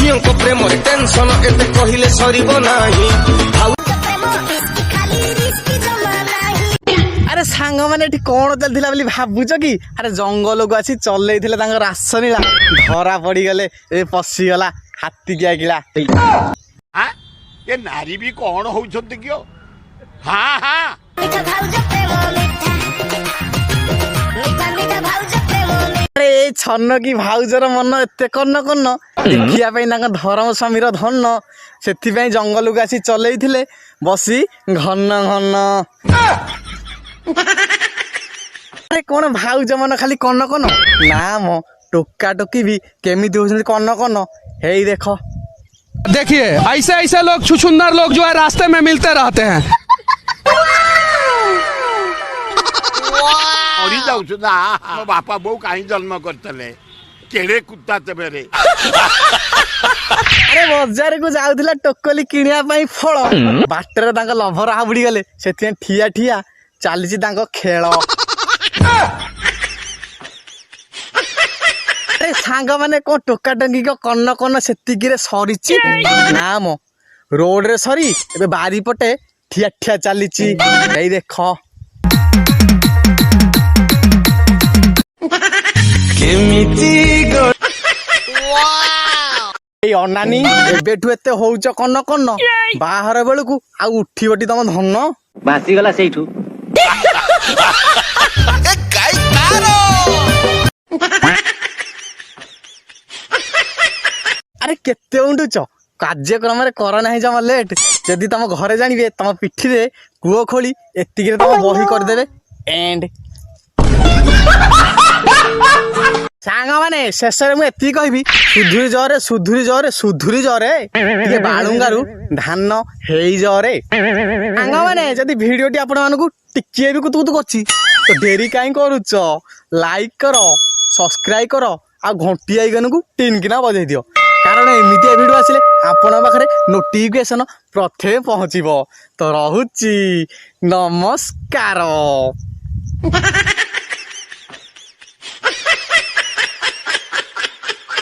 झियों को प्रेम टेंशन एते कहिले सरीबो नाही। अरे सांग मैंने कौन चलता बोली भावुच कि अरे जंगल को आसी चल रासनीला धरा पड़गले ए पशिगला हाथी किया किला ये नारी भी कौन हो क्यों? हाँ हाँ अरे छन्न की भाउजर मन एते कन्न कन्न देखिया धर्म स्वामीर धन से जंगल को आसी चल बसी घन घन। अरे कौन भाउज मन खाली कन्न कन्न ना मो टोका टोकी भी केमिति होछन कन्न कन्न हे देख। देखिए ऐसे ऐसे लोग छुछुंदर लोग जो है रास्ते में मिलते रहते हैं। मरी जाऊँ ना मो बापा बो कहीं जन्म करते केड़े कुत्ता तेरे। अरे बजार को जाऊला टोकली किनिया फल बाटर लभर हाबुड़ी गले से ठिया ठिया चली खेल। अरे सांग माने कौन टोका टंकी कन्न कन्न से सरी ना मो रोड रे सरी ए बारी पटे ठिया ठिया चली देख। अनानी एबेठू एते होउच कन्न कन्न बाहर बेलू आ उठीबटी तम धन बासीगला सेठू। अरे केते उंडुच कार्यक्रम कर ना जमा लेट जदि तुम घरे जानिबे तुम पिठी रे कुओ खोली एतिक तुम बही करदेबे एंड सांग माने शेष में एति कहबी सुधुरी जरे सुधुरी जरे सुधुरी जरे टे बालुंगारू धान हेई जरे। सांग माने जदि वीडियोटी आपण मानकू टिकिए भी कुतु कुतु करछि तो डेरी काई करूच लाइक करो सब्सक्राइब करो आ घंटी आइकन को टिन किना बजाई दियो कारण एमितिया वीडियो आसिले आपण पाखरे नोटिफिकेशन प्रथमे पहुँचीबो। तो रहुची नमस्कार।